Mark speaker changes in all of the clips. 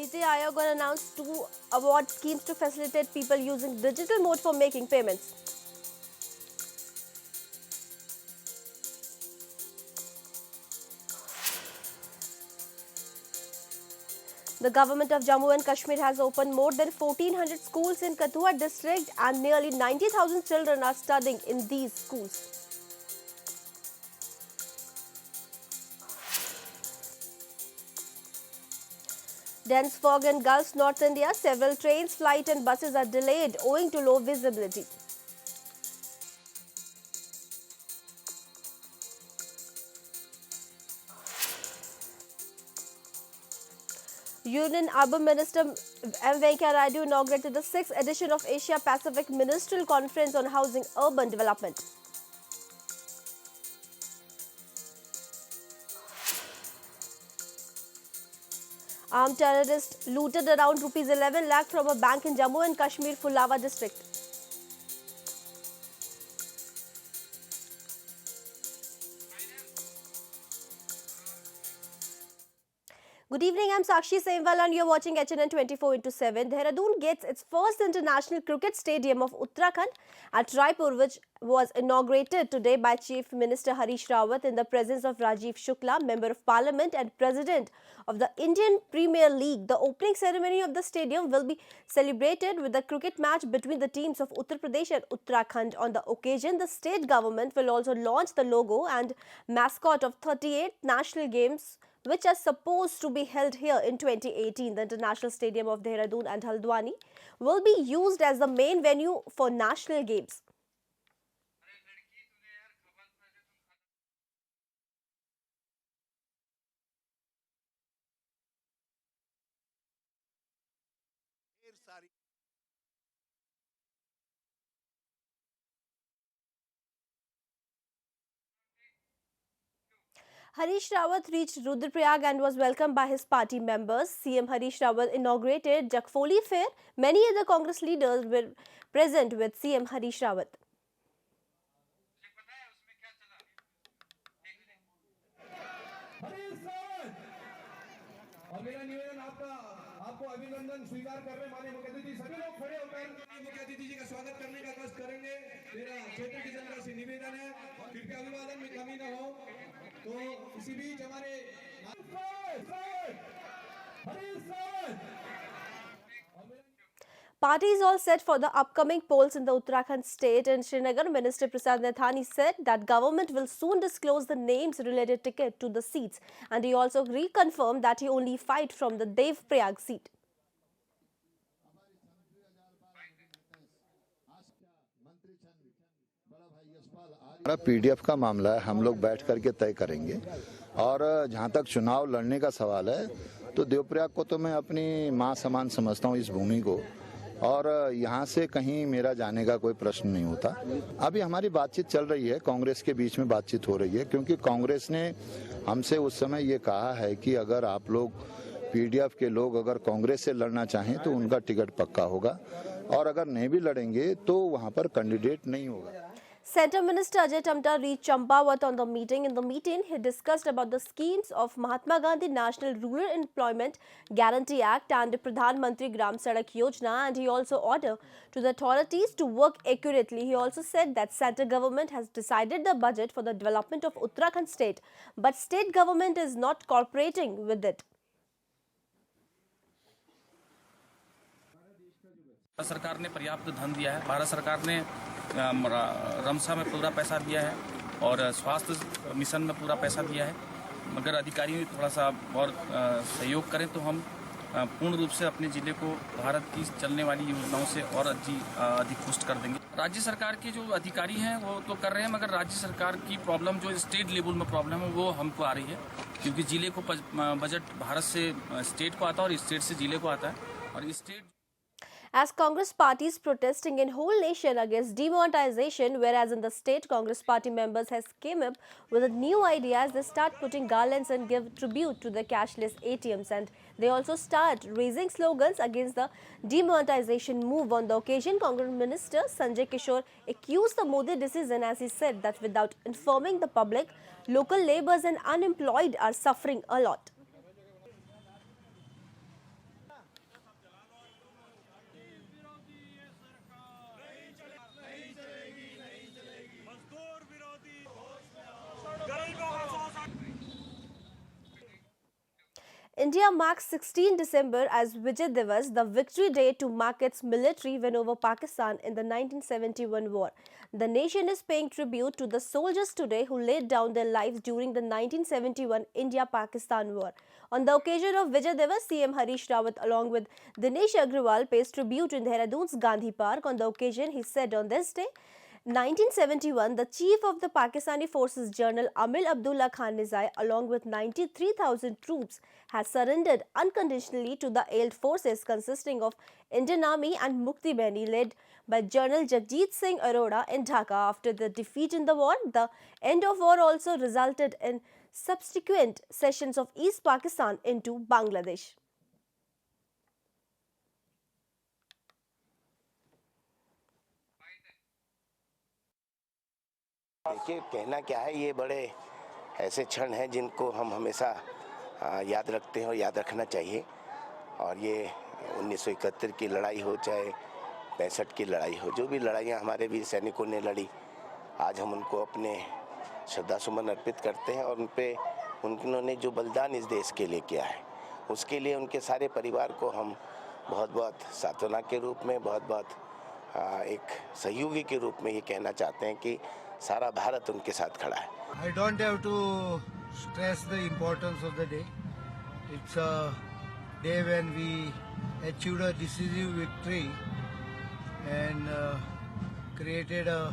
Speaker 1: Niti Aayog announced 2 award schemes to facilitate people using digital mode for making payments. The government of Jammu and Kashmir has opened more than 1400 schools in Kathua district and nearly 90,000 children are studying in these schools. Dense fog engulfs North India. Several trains, flights and buses are delayed owing to low visibility. Union Urban Minister M. Venkaiah Naidu inaugurated the 6th edition of Asia Pacific Ministerial Conference on Housing Urban Development. Armed terrorists looted around Rs 11 lakh from a bank in Jammu and Kashmir, Fulava district. Good evening, I'm Sakshi Saimwal and you're watching HNN 24/7. Dehradun gets its first international cricket stadium of Uttarakhand at Raipur, which was inaugurated today by Chief Minister Harish Rawat in the presence of Rajiv Shukla, Member of Parliament and President of the Indian Premier League. The opening ceremony of the stadium will be celebrated with a cricket match between the teams of Uttar Pradesh and Uttarakhand. On the occasion, the state government will also launch the logo and mascot of 38th National Games, which are supposed to be held here in 2018. The International Stadium of Dehradun and Haldwani will be used as the main venue for national games. Harish Rawat reached Rudraprayag and was welcomed by his party members. CM Harish Rawat inaugurated Jakfoli Fair. Many other Congress leaders were present with CM Harish Rawat.
Speaker 2: और मेरा निवेदन आपको अभिनंदन स्वीकार कर रहे माननीय मुख्य अतिथि सभी लोग खड़े होकर मुख्य अतिथि जी का स्वागत करने का कष्ट करेंगे। मेरा क्षेत्र की जनता से निवेदन है, कृपया अभिवादन में कमी न हो। तो इसी बीच हमारे
Speaker 1: Party is all set for the upcoming polls in the Uttarakhand state. In Srinagar, Minister Prasad Nathani said that government will soon disclose the names related ticket to the seats, and he also reconfirmed that he only fight from the Dev Prayag seat.
Speaker 3: PDF का मामला है, हम लोग बैठ करके तय करेंगे। और जहां तक चुनाव लड़ने का सवाल है तो देवप्रयाग को तो मैं अपनी मां समान समझता हूं, इस भूमि को, और यहां से कहीं मेरा जाने का कोई प्रश्न नहीं होता। अभी हमारी बातचीत चल रही है, कांग्रेस के बीच में बातचीत हो रही है, क्योंकि कांग्रेस ने हमसे उस समय ये कहा है कि अगर आप लोग पीडीएफ के लोग अगर कांग्रेस से लड़ना चाहें तो उनका टिकट पक्का होगा, और अगर नहीं भी लड़ेंगे तो वहां पर कैंडिडेट नहीं होगा।
Speaker 1: Centre Minister Ajay Tamta reached Champawat on the meeting. In the meeting, he discussed about the schemes of Mahatma Gandhi National Rural Employment Guarantee Act and Pradhan Mantri Gram Sadak Yojana, and he also ordered to the authorities to work accurately. He also said that centre government has decided the budget for the development of Uttarakhand state, but state government is not cooperating with it.
Speaker 4: सरकार ने पर्याप्त धन दिया है। भारत सरकार ने रमसा में पूरा पैसा दिया है और स्वास्थ्य मिशन में पूरा पैसा दिया है। मगर अधिकारी थोड़ा सा और सहयोग करें तो हम पूर्ण रूप से अपने जिले को भारत की चलने वाली योजनाओं से और अधिक पुष्ट कर देंगे। राज्य सरकार के जो अधिकारी हैं वो तो कर रहे हैं, मगर राज्य सरकार की प्रॉब्लम जो स्टेट लेवल में प्रॉब्लम है वो हमको आ रही है, क्योंकि जिले को बजट भारत से स्टेट को आता है और स्टेट से जिले को आता है। और state
Speaker 1: As Congress parties protesting in whole nation against demonetization, whereas in the state Congress party members has came up with a new idea as they start putting garlands and give tribute to the cashless ATMs, and they also start raising slogans against the demonetization move. On the occasion, Congress Minister Sanjay Kishore accused the Modi decision as he said that without informing the public, local labourers and unemployed are suffering a lot. India marks 16 December as Vijay Diwas, the victory day to mark its military win over Pakistan in the 1971 war. The nation is paying tribute to the soldiers today who laid down their lives during the 1971 India-Pakistan war. On the occasion of Vijay Diwas, CM Harish Rawat along with Dinesh Agrawal pays tribute in Dehradun's Gandhi Park. On the occasion, he said on this day, 1971, the chief of the Pakistani forces, General Amil Abdullah Khan Nizai, along with 93,000 troops, has surrendered unconditionally to the allied forces consisting of Indian Army and Mukti Bahini led by General Jagjit Singh Arora in Dhaka. After the defeat in the war, the end of war also resulted in subsequent cessions of East Pakistan into Bangladesh.
Speaker 5: देखिए कहना क्या है, ये बड़े ऐसे क्षण हैं जिनको हम हमेशा याद रखते हैं और याद रखना चाहिए। और ये 1971 की लड़ाई हो चाहे 65 की लड़ाई हो, जो भी लड़ाइयाँ हमारे वीर सैनिकों ने लड़ी, आज हम उनको अपने श्रद्धा सुमन अर्पित करते हैं। और उन्होंने जो बलिदान इस देश के लिए किया है, उसके लिए उनके सारे परिवार को हम बहुत बहुत सांत्वना के रूप में, बहुत बहुत एक सहयोगी के रूप में ये कहना चाहते हैं कि सारा भारत उनके साथ खड़ा है।
Speaker 6: I don't have to stress the importance of the day. It's a day when we achieved a decisive victory and created a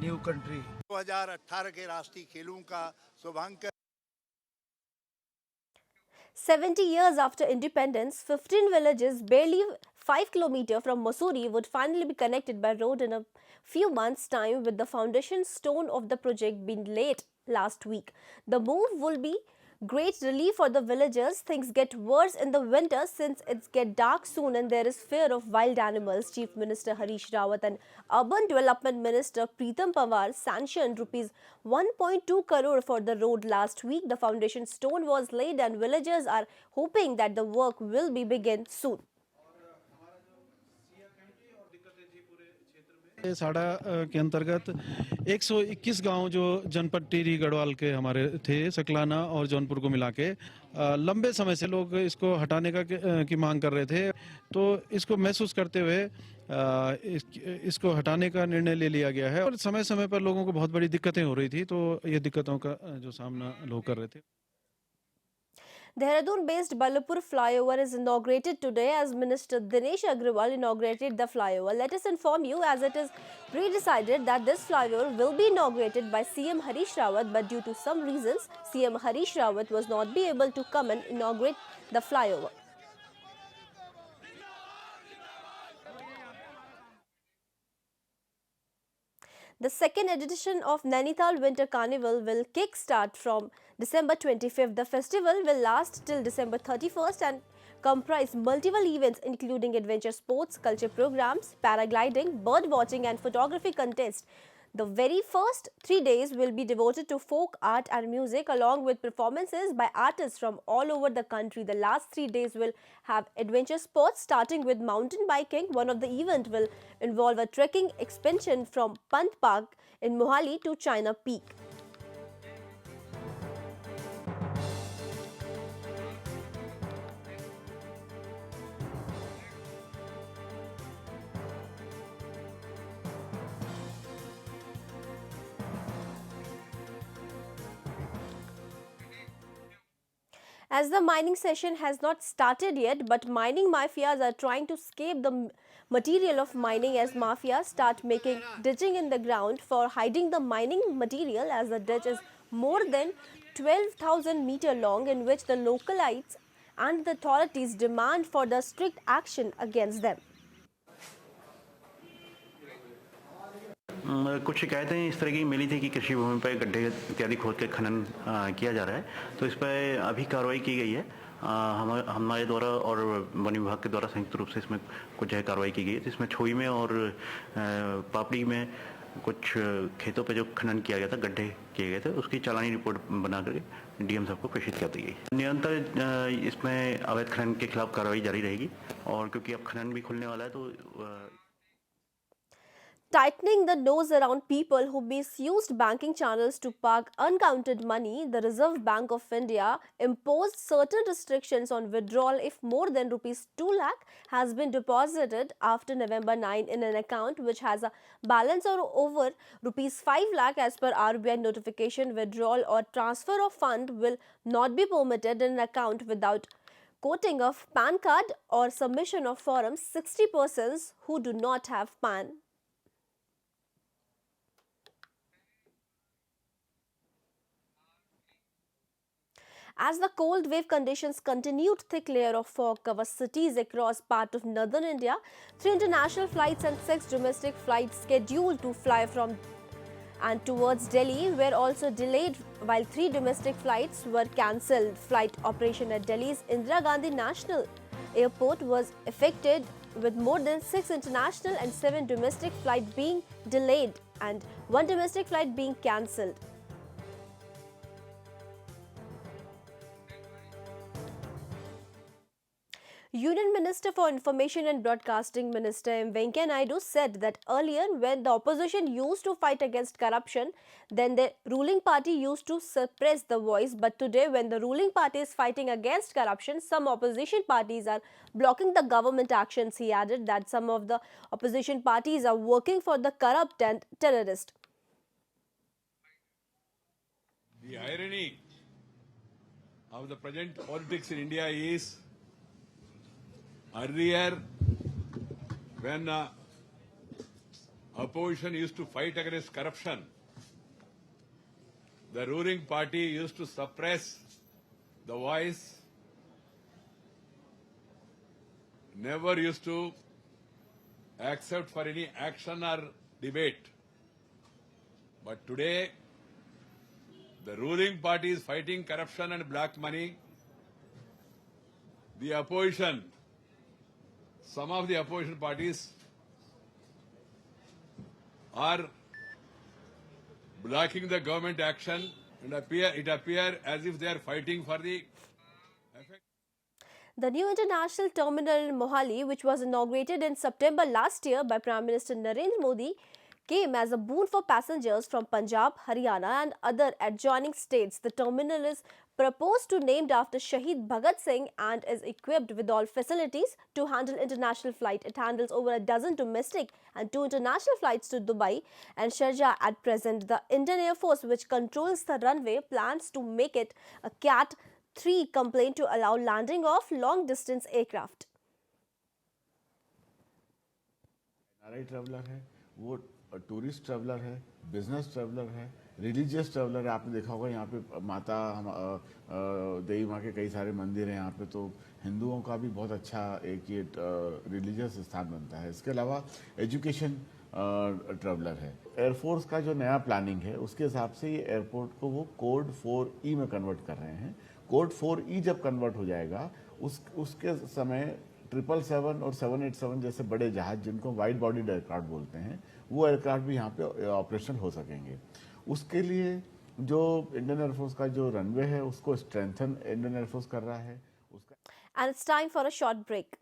Speaker 6: new country.
Speaker 7: 2018 के राष्ट्रीय खेलों का शुभारंभ
Speaker 1: 70 years after independence, 15 villages barely 5 kilometers from Mussoorie would finally be connected by road in a few months' time, with the foundation stone of the project being laid last week. The move will be great relief for the villagers. Things get worse in the winter since it gets dark soon and there is fear of wild animals. Chief Minister Harish Rawat and Urban Development Minister Preetam Pawar sanctioned rupees 1.2 crore for the road last week. The foundation stone was laid and villagers are hoping that the work will be begin soon.
Speaker 8: साड़ा के अंतर्गत 121 गांव जो जनपद टिहरी गढ़वाल के हमारे थे, सकलाना और जौनपुर को मिला के लंबे समय से लोग इसको हटाने की मांग कर रहे थे। तो इसको महसूस करते हुए इसको हटाने का निर्णय ले लिया गया है। और समय समय पर लोगों को बहुत बड़ी दिक्कतें हो रही थी, तो ये दिक्कतों का जो सामना लोग कर रहे थे।
Speaker 1: Dehradun-based Balapur flyover is inaugurated today as Minister Dinesh Agrawal inaugurated the flyover. Let us inform you, as it is pre-decided that this flyover will be inaugurated by CM Harish Rawat, but due to some reasons, CM Harish Rawat was not be able to come and inaugurate the flyover. The second edition of Nainital Winter Carnival will kick-start from December 25th. The festival will last till December 31st and comprise multiple events including adventure sports, culture programs, paragliding, bird watching and photography contests. The very first 3 days will be devoted to folk art and music along with performances by artists from all over the country. The last 3 days will have adventure sports starting with mountain biking. One of the events will involve a trekking expedition from Pant Park in Mohali to China Peak. As the mining session has not started yet, but mining mafias are trying to escape the material of mining as mafias start making ditching in the ground for hiding the mining material, as the ditch is more than 12,000 meters long, in which the localites and the authorities demand for the strict action against them.
Speaker 9: कुछ शिकायतें इस तरह की मिली थी कि कृषि भूमि पर गड्ढे इत्यादि खोद के खनन किया जा रहा है, तो इस पर अभी कार्रवाई की गई है। हमारे द्वारा और वन विभाग के द्वारा संयुक्त रूप से इसमें कुछ है कार्रवाई की गई है, जिसमें छोई में और पापड़ी में कुछ खेतों पे जो खनन किया गया था, गड्ढे किए गए थे, उसकी चालानी रिपोर्ट बना करके डीएम साहब को प्रेषित कर दी गई। निरंतर इसमें अवैध खनन के खिलाफ कार्रवाई जारी रहेगी, और क्योंकि अब खनन भी खुलने वाला है तो
Speaker 1: Tightening the nose around people who misused banking channels to park uncounted money, the Reserve Bank of India imposed certain restrictions on withdrawal if more than rupees 2 lakh has been deposited after November 9 in an account which has a balance of over rupees 5 lakh. As per RBI notification, withdrawal or transfer of fund will not be permitted in an account without quoting of PAN card or submission of Form 60 persons who do not have PAN. As the cold wave conditions continued, thick layer of fog covers cities across part of northern India. 3 international flights and 6 domestic flights scheduled to fly from and towards Delhi were also delayed, while 3 domestic flights were cancelled. Flight operation at Delhi's Indira Gandhi National Airport was affected, with more than 6 international and 7 domestic flights being delayed and 1 domestic flight being cancelled. Union Minister for Information and Broadcasting, Minister M. Venkaiah Naidu, said that earlier when the opposition used to fight against corruption, then the ruling party used to suppress the voice. But today, when the ruling party is fighting against corruption, some opposition parties are blocking the government actions. He added that some of the opposition parties are working for the corrupt and terrorist.
Speaker 2: The irony of the present politics in India is, earlier, when opposition used to fight against corruption, the ruling party used to suppress the voice, never used to accept for any action or debate. But today, the ruling party is fighting corruption and black money. The opposition, some of the opposition parties are blocking the government action, and it appears as if they are fighting for the effect.
Speaker 1: The new international terminal in Mohali, which was inaugurated in September last year by Prime Minister Narendra Modi, came as a boon for passengers from Punjab, Haryana and other adjoining states. The terminal is proposed to named after Shahid Bhagat Singh and is equipped with all facilities to handle international flight. It handles over a dozen domestic and 2 international flights to Dubai and Sharjah at present. The Indian Air Force, which controls the runway, plans to make it a Cat 3 complaint to allow landing of long distance aircraft.
Speaker 10: NRI traveller है, वो tourist traveller है, business traveller है, religious traveller है। आपने देखा होगा यहाँ पे माता देवी माँ के कई सारे मंदिर हैं यहाँ पे, तो हिंदुओं का भी बहुत अच्छा एक ये रिलीजियस स्थान बनता है। इसके अलावा एजुकेशन ट्रैवलर है। एयरफोर्स का जो नया प्लानिंग है उसके हिसाब से ये एयरपोर्ट को वो कोड 4E में कन्वर्ट कर रहे हैं। कोड 4E जब कन्वर्ट हो जाएगा उसके समय 777 और 787 जैसे बड़े जहाज, जिनको वाइड बॉडीड एयरक्राफ्ट बोलते हैं, वो एयरक्राफ्ट भी यहाँ पे ऑपरेशन हो सकेंगे। उसके लिए जो इंडियन एयरफोर्स का जो रनवे है उसको स्ट्रेंथन इंडियन एयरफोर्स कर रहा है उसका।
Speaker 1: And it's time for a short break.